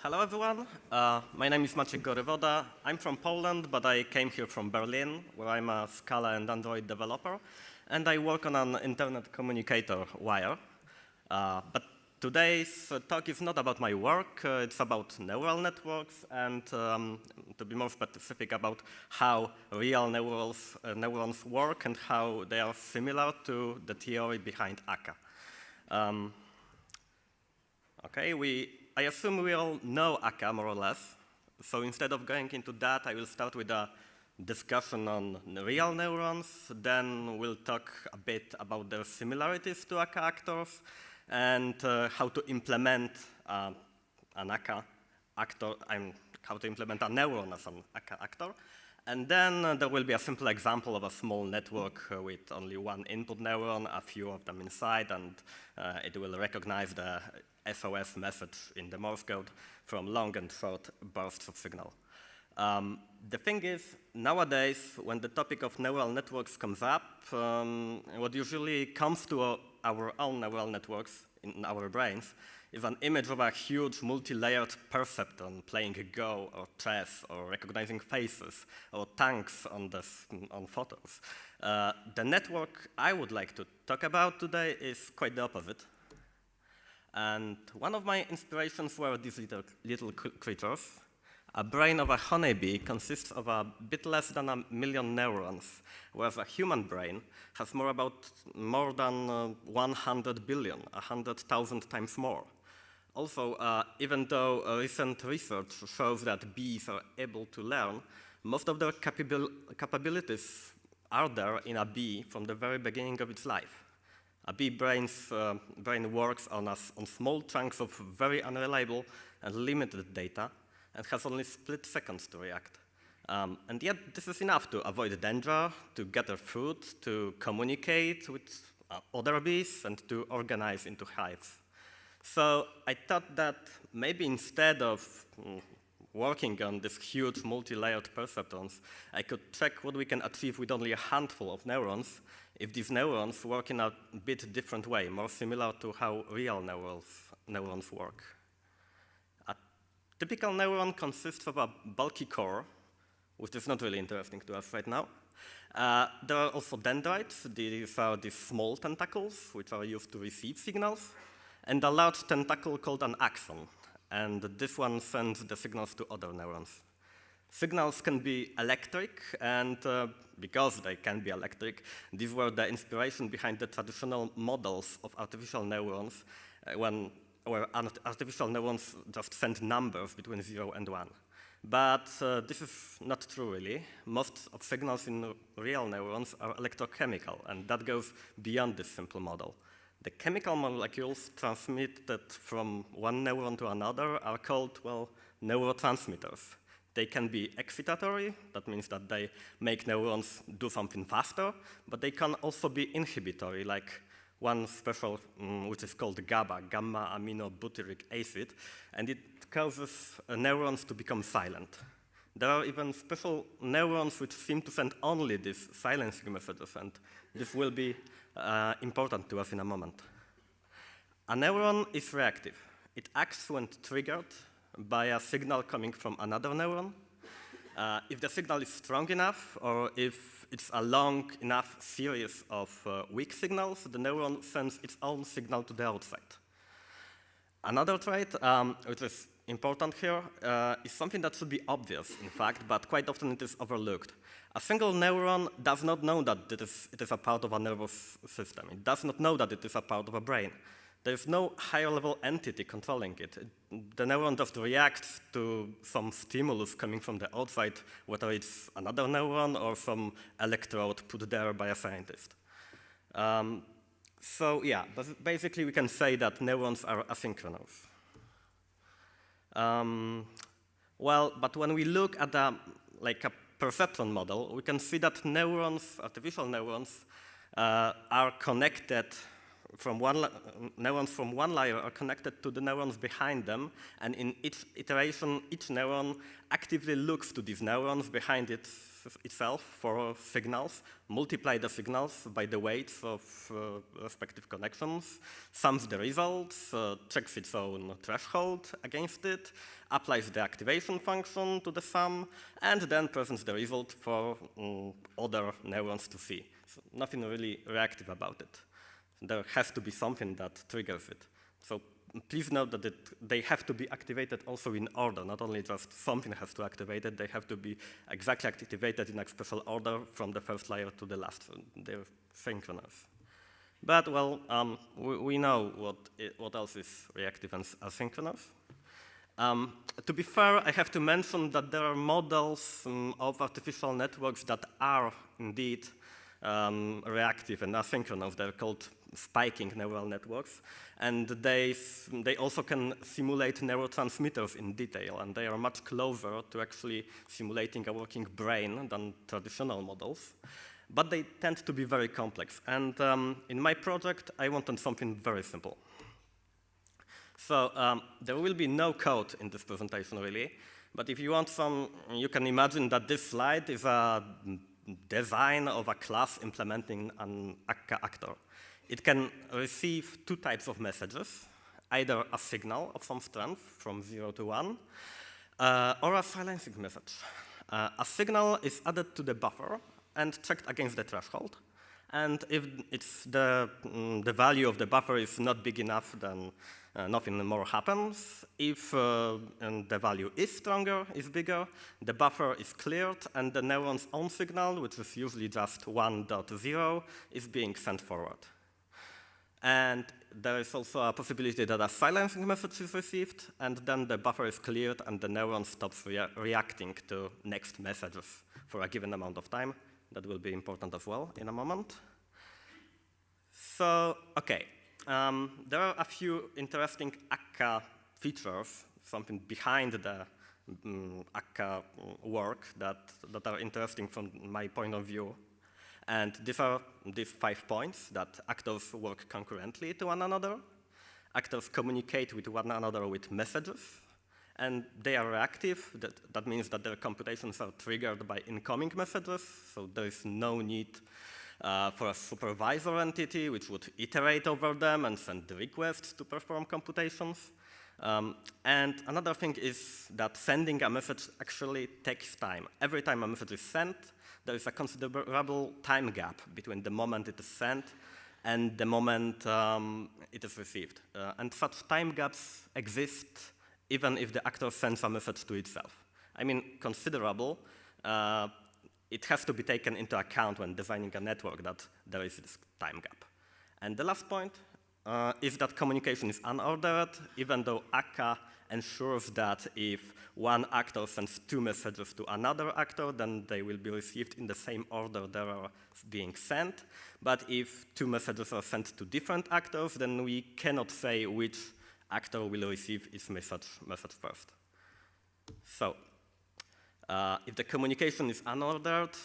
Hello everyone, my name is Maciej Gorywoda. I'm from Poland, but I came here from Berlin, where I'm a Scala and Android developer, and I work on an internet communicator wire. But today's talk is not about my work, it's about neural networks, and to be more specific, about how real neurons work and how they are similar to the theory behind Akka. I assume we all know Akka, more or less. So instead of going into that, I will start with a discussion on real neurons. Then we'll talk a bit about their similarities to Akka actors and how to implement an Akka actor, how to implement a neuron as an Akka actor. And then there will be a simple example of a small network with only one input neuron, a few of them inside, and it will recognize the SOS message in the Morse code from long and short bursts of signal. The thing is, nowadays, when the topic of neural networks comes up, what usually comes to our own neural networks in our brains is an image of a huge multi-layered perceptron playing Go or chess or recognizing faces or tanks on photos. The network I would like to talk about today is quite the opposite. And one of my inspirations were these little creatures. A brain of a honeybee consists of a bit less than 1 million neurons, whereas a human brain has more than 100 billion, 100,000 times more. Also, even though recent research shows that bees are able to learn, most of their capabilities are there in a bee from the very beginning of its life. A bee brain works on small chunks of very unreliable and limited data and has only split seconds to react. And yet this is enough to avoid danger, to gather food, to communicate with other bees, and to organize into hives. So I thought that maybe instead of working on these huge multi-layered perceptrons, I could check what we can achieve with only a handful of neurons if these neurons work in a bit different way, more similar to how real neurons work. A typical neuron consists of a bulky core, which is not really interesting to us right now. There are also dendrites. These are these small tentacles, which are used to receive signals, and a large tentacle called an axon. And this one sends the signals to other neurons. Signals can be electric, and because they can be electric, these were the inspiration behind the traditional models of artificial neurons, where artificial neurons just send numbers between 0 and 1. But this is not true, really. Most of signals in real neurons are electrochemical, and that goes beyond this simple model. The chemical molecules transmitted from one neuron to another are called, well, neurotransmitters. They can be excitatory, that means that they make neurons do something faster, but they can also be inhibitory, like one special, which is called GABA, gamma-aminobutyric acid, and it causes neurons to become silent. There are even special neurons which seem to send only these silencing messages, and this will be important to us in a moment. A neuron is reactive. It acts when triggered by a signal coming from another neuron. If the signal is strong enough, or if it's a long enough series of weak signals, the neuron sends its own signal to the outside. Another trait, which is important here, is something that should be obvious, in fact, but quite often it is overlooked. A single neuron does not know that it is a part of a nervous system. It does not know that it is a part of a brain. There is no higher-level entity controlling it. The neuron just reacts to some stimulus coming from the outside, whether it's another neuron or some electrode put there by a scientist. So yeah, basically we can say that neurons are asynchronous. Well, but when we look at a perceptron model, we can see that neurons, artificial neurons, are connected neurons from one layer are connected to the neurons behind them, and in each iteration, each neuron actively looks to these neurons behind its itself for signals, multiply the signals by the weights of respective connections, sums the results, checks its own threshold against it, applies the activation function to the sum, and then presents the result for other neurons to see. So nothing really reactive about it. There has to be something that triggers it. So please note that they have to be activated also in order, not only just something has to activate it, they have to be exactly activated in a special order from the first layer to the last. So they're synchronous. But, well, we know what else is reactive and asynchronous. To be fair, I have to mention that there are models of artificial networks that are indeed reactive and asynchronous. They're called spiking neural networks, and they also can simulate neurotransmitters in detail, and they are much closer to actually simulating a working brain than traditional models. But they tend to be very complex, and in my project, I wanted something very simple. So there will be no code in this presentation, really, but if you want some, you can imagine that this slide is a design of a class implementing an Akka actor. It can receive two types of messages, either a signal of some strength from 0 to 1, or a silencing message. A signal is added to the buffer and checked against the threshold. And if the value of the buffer is not big enough, then nothing more happens. If the value is stronger, is bigger, the buffer is cleared, and the neuron's own signal, which is usually just 1.0, is being sent forward. And there is also a possibility that a silencing message is received, and then the buffer is cleared, and the neuron stops reacting to next messages for a given amount of time. That will be important as well in a moment. So, OK. There are a few interesting Akka features, something behind the Akka work that are interesting from my point of view. And these are these 5 points that actors work concurrently to one another. Actors communicate with one another with messages. And they are reactive. That means that their computations are triggered by incoming messages. So there is no need for a supervisor entity which would iterate over them and send the requests to perform computations. And another thing is that sending a message actually takes time. Every time a message is sent, there is a considerable time gap between the moment it is sent and the moment it is received. And such time gaps exist even if the actor sends a message to itself. I mean, considerable. It has to be taken into account when designing a network that there is this time gap. And the last point is that communication is unordered, even though Akka ensures that if one actor sends 2 messages to another actor, then they will be received in the same order they are being sent. But if 2 messages are sent to different actors, then we cannot say which actor will receive its message first. So, if the communication is unordered,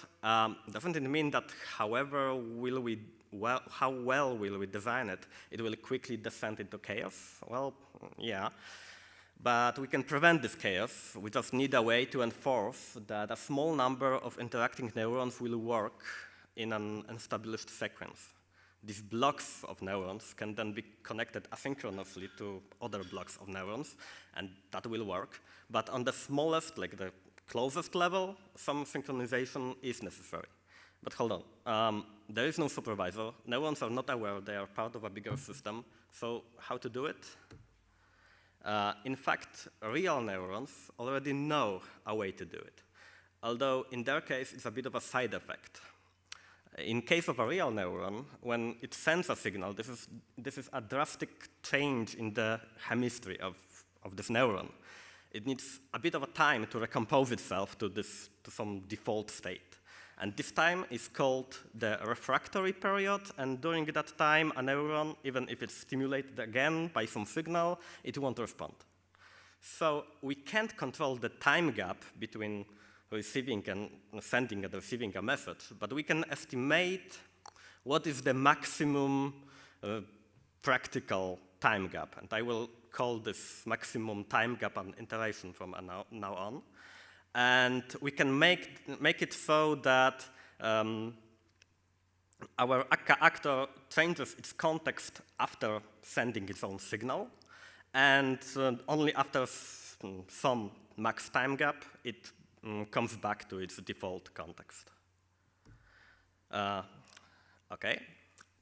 doesn't it mean that how well will we design it, it will quickly descend into chaos? Well, yeah. But we can prevent this chaos. We just need a way to enforce that a small number of interacting neurons will work in an established sequence. These blocks of neurons can then be connected asynchronously to other blocks of neurons, and that will work. But on the smallest, like the closest level, some synchronization is necessary. But hold on. There is no supervisor. Neurons are not aware they are part of a bigger system. So how to do it? In fact, real neurons already know a way to do it, although in their case, it's a bit of a side effect. In case of a real neuron, when it sends a signal, this is a drastic change in the chemistry of this neuron. It needs a bit of a time to recompose itself to some default state. And this time is called the refractory period, and during that time, a neuron, even if it's stimulated again by some signal, it won't respond. So we can't control the time gap between receiving and sending and receiving a message, but we can estimate what is the maximum practical time gap. And I will call this maximum time gap an iteration from now on. And we can make it so that our Akka actor changes its context after sending its own signal, and only after some max time gap, it comes back to its default context. Okay,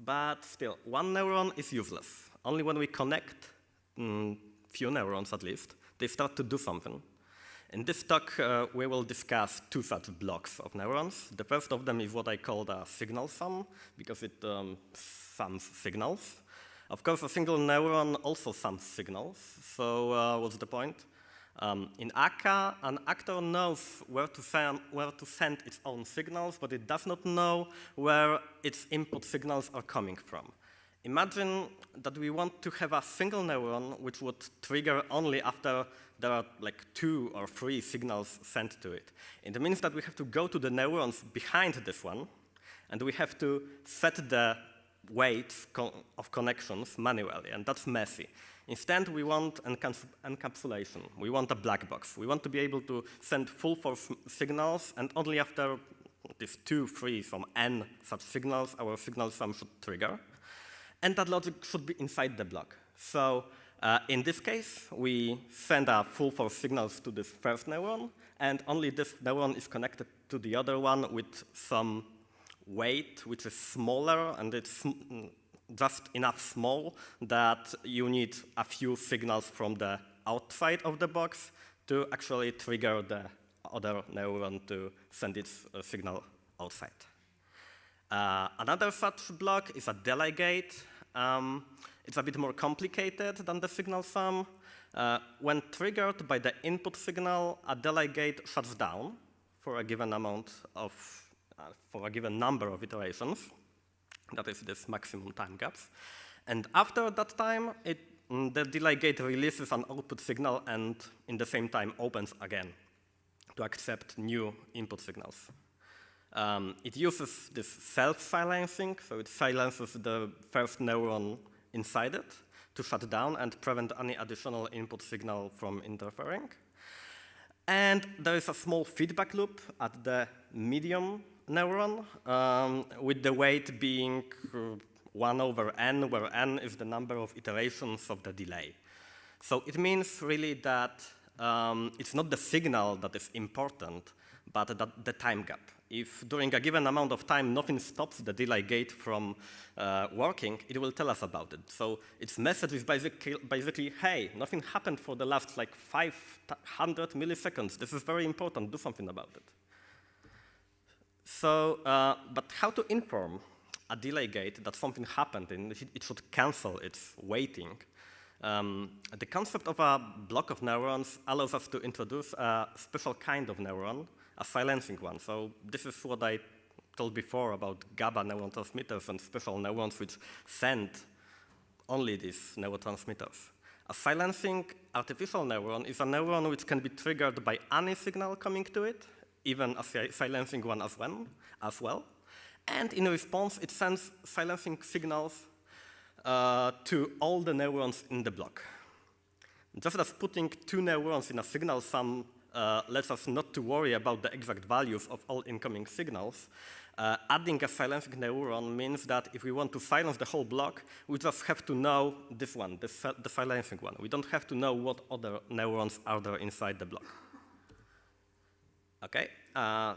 but still, one neuron is useless. Only when we connect few neurons at least, they start to do something. In this talk, we will discuss two such blocks of neurons. The first of them is what I call the signal sum, because it sums signals. Of course, a single neuron also sums signals, so what's the point? In Akka, an actor knows where to send its own signals, but it does not know where its input signals are coming from. Imagine that we want to have a single neuron which would trigger only after there are like 2 or 3 signals sent to it. It means that we have to go to the neurons behind this one, and we have to set the weights of connections manually, and that's messy. Instead, we want encapsulation. We want a black box. We want to be able to send full force signals, and only after these 2, 3, some n such signals, our signal sum should trigger. And that logic should be inside the block. So in this case, we send our full force signals to this first neuron, and only this neuron is connected to the other one with some weight which is smaller, and it's just enough small that you need a few signals from the outside of the box to actually trigger the other neuron to send its signal outside. Another such block is a delay gate. It's a bit more complicated than the signal sum. When triggered by the input signal, a delay gate shuts down for a given amount of, for a given number of iterations. That is this maximum time gaps. And after that time, the delay gate releases an output signal and in the same time opens again to accept new input signals. It uses this self-silencing, so it silences the first neuron inside it to shut down and prevent any additional input signal from interfering. And there is a small feedback loop at the medium neuron, with the weight being 1 over n, where n is the number of iterations of the delay. So it means really that it's not the signal that is important, but the time gap. If during a given amount of time nothing stops the delay gate from working, it will tell us about it. So its message is basically, hey, nothing happened for the last like 500 milliseconds. This is very important, do something about it. So, but how to inform a delay gate that something happened and it should cancel its waiting? The concept of a block of neurons allows us to introduce a special kind of neuron, a silencing one. So this is what I told before about GABA neurotransmitters and special neurons which send only these neurotransmitters. A silencing artificial neuron is a neuron which can be triggered by any signal coming to it, even a silencing one as well. And in response, it sends silencing signals to all the neurons in the block. Just as putting 2 neurons in a signal sum lets us not to worry about the exact values of all incoming signals, adding a silencing neuron means that if we want to silence the whole block, we just have to know this one, the silencing one. We don't have to know what other neurons are there inside the block. Okay,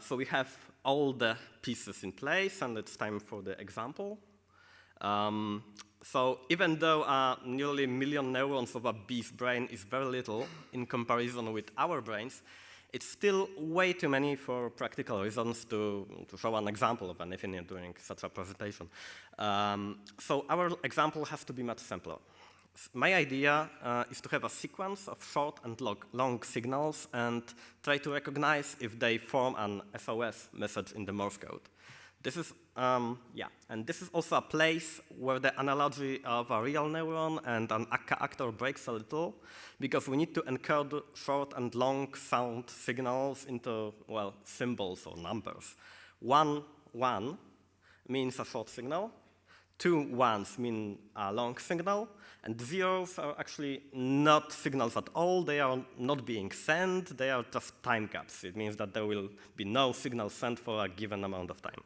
so we have all the pieces in place, and it's time for the example. So even though nearly 1 million neurons of a bee's brain is very little in comparison with our brains, it's still way too many for practical reasons to show an example of anything during such a presentation. So our example has to be much simpler. My idea is to have a sequence of short and long signals and try to recognize if they form an SOS message in the Morse code. This is, and this is also a place where the analogy of a real neuron and an Akka actor breaks a little, because we need to encode short and long sound signals into, well, symbols or numbers. 1, 1 means a short signal. 2 ones mean a long signal, and zeros are actually not signals at all. They are not being sent. They are just time gaps. It means that there will be no signal sent for a given amount of time.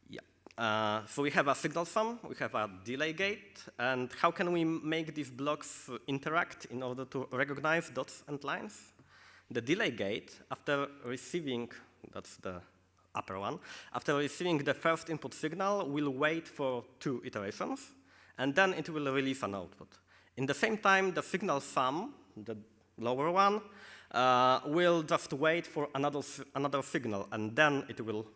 Yeah. So we have a signal sum, we have a delay gate, and how can we make these blocks interact in order to recognize dots and lines? The delay gate, after receiving, that's the upper one, after receiving the first input signal, will wait for 2 iterations, and then it will release an output. In the same time, the signal sum, the lower one, will just wait for another signal, and then it will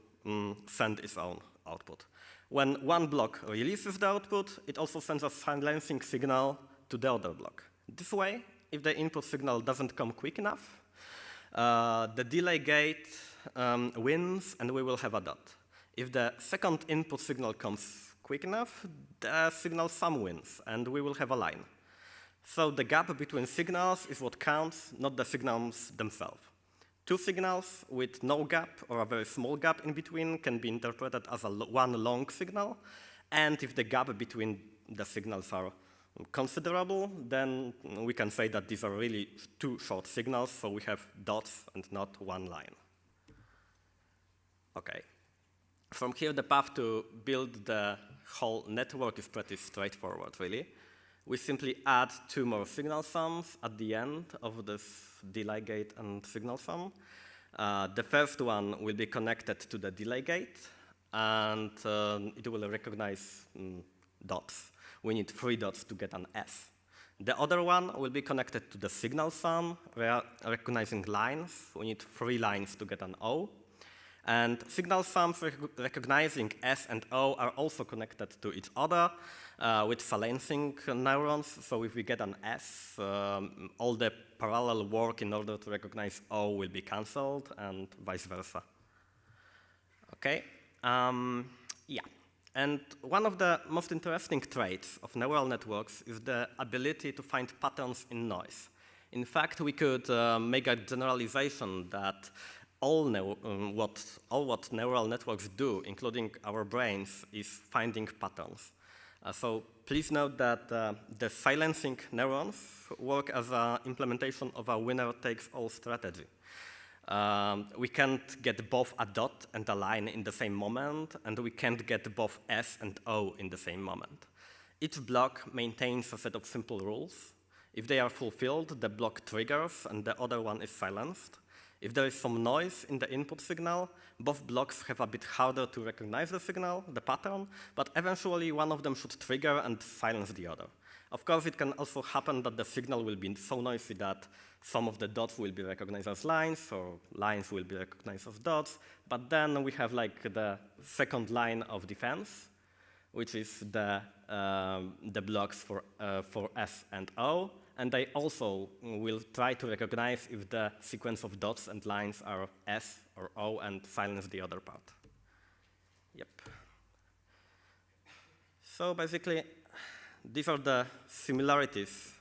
send its own output. When one block releases the output, it also sends a silencing signal to the other block. This way, if the input signal doesn't come quick enough, the delay gate wins, and we will have a dot. If the second input signal comes quick enough, the signal sum wins, and we will have a line. So the gap between signals is what counts, not the signals themselves. 2 signals with no gap or a very small gap in between can be interpreted as one long signal, and if the gap between the signals are considerable, then we can say that these are really 2 short signals, so we have dots and not one line. Okay. From here, the path to build the whole network is pretty straightforward, really. We simply add 2 more signal sums at the end of this delay gate and signal sum. The first one will be connected to the delay gate, and it will recognize dots. We need 3 dots to get an S. The other one will be connected to the signal sum, recognizing lines. We need 3 lines to get an O. And signal sums recognizing S and O are also connected to each other with silencing neurons. So if we get an S, all the parallel work in order to recognize O will be canceled, and vice versa. Okay. Yeah. And one of the most interesting traits of neural networks is the ability to find patterns in noise. In fact, we could make a generalization that all what neural networks do, including our brains, is finding patterns. So please note that the silencing neurons work as an implementation of a winner-takes-all strategy. We can't get both a dot and a line in the same moment, and we can't get both S and O in the same moment. Each block maintains a set of simple rules. If they are fulfilled, the block triggers and the other one is silenced. If there is some noise in the input signal, both blocks have a bit harder to recognize the signal, the pattern, but eventually one of them should trigger and silence the other. Of course, it can also happen that the signal will be so noisy that some of the dots will be recognized as lines, or lines will be recognized as dots, but then we have like the second line of defense, which is the blocks for S and O, and they also will try to recognize if the sequence of dots and lines are S or O and silence the other part. Yep. So basically, these are the similarities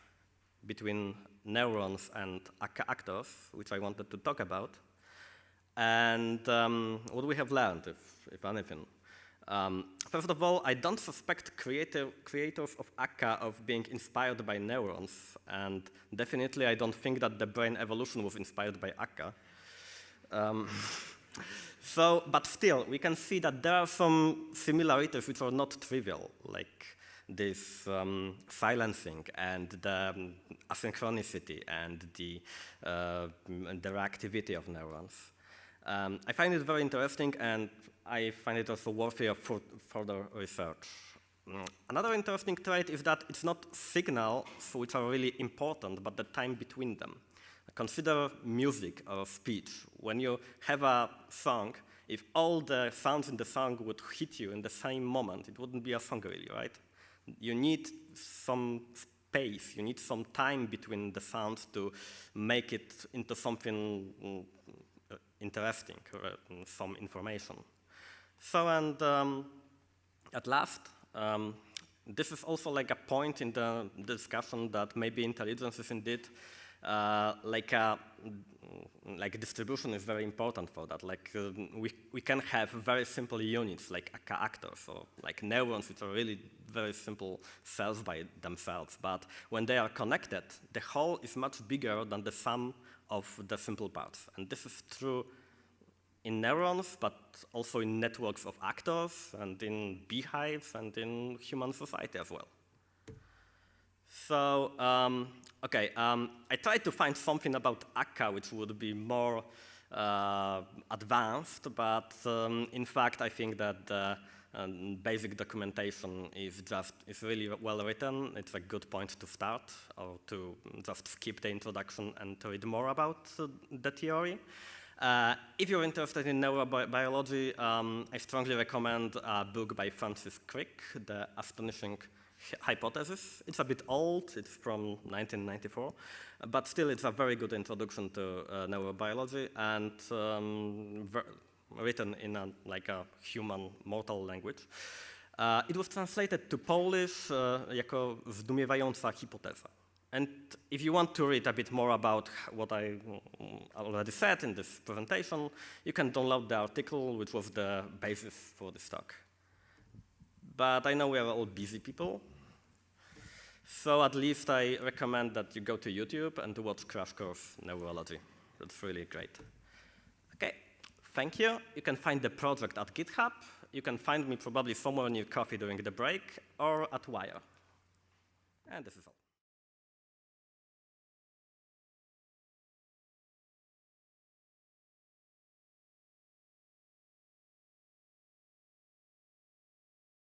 between neurons and Akka actors, which I wanted to talk about, and what we have learned, if anything. First of all, I don't suspect creators of Akka of being inspired by neurons, and definitely I don't think that the brain evolution was inspired by Akka. But still, we can see that there are some similarities which are not trivial, like this silencing and the asynchronicity and the reactivity of neurons. I find it very interesting, and I find it also worthy of further research. Another interesting trait is that it's not signals which are really important, but the time between them. Consider music or speech. When you have a song, if all the sounds in the song would hit you in the same moment, it wouldn't be a song really, right? You need some space, you need some time between the sounds to make it into something interesting, or some information. So, and at last, this is also like a point in the discussion that maybe intelligence is indeed like distribution is very important for that. Like we can have very simple units like Akka actors or like neurons, which are really very simple cells by themselves. But when they are connected, the whole is much bigger than the sum of the simple parts. And this is true in neurons, but also in networks of actors and in beehives and in human society as well. So, I tried to find something about Akka which would be more advanced, but in fact, I think that the basic documentation is really well written. It's a good point to start, or to just skip the introduction and to read more about the theory. If you're interested in neurobiology, I strongly recommend a book by Francis Crick, The Astonishing Hypothesis. It's a bit old, it's from 1994, but still it's a very good introduction to neurobiology and written in a human mortal language. It was translated to Polish jako zdumiewająca hipoteza. And if you want to read a bit more about what I already said in this presentation, you can download the article, which was the basis for this talk. But I know we are all busy people, so at least I recommend that you go to YouTube and watch Crash Course Neurology. That's really great. Okay, thank you. You can find the project at GitHub. You can find me probably somewhere near coffee during the break or at Wire. And this is all.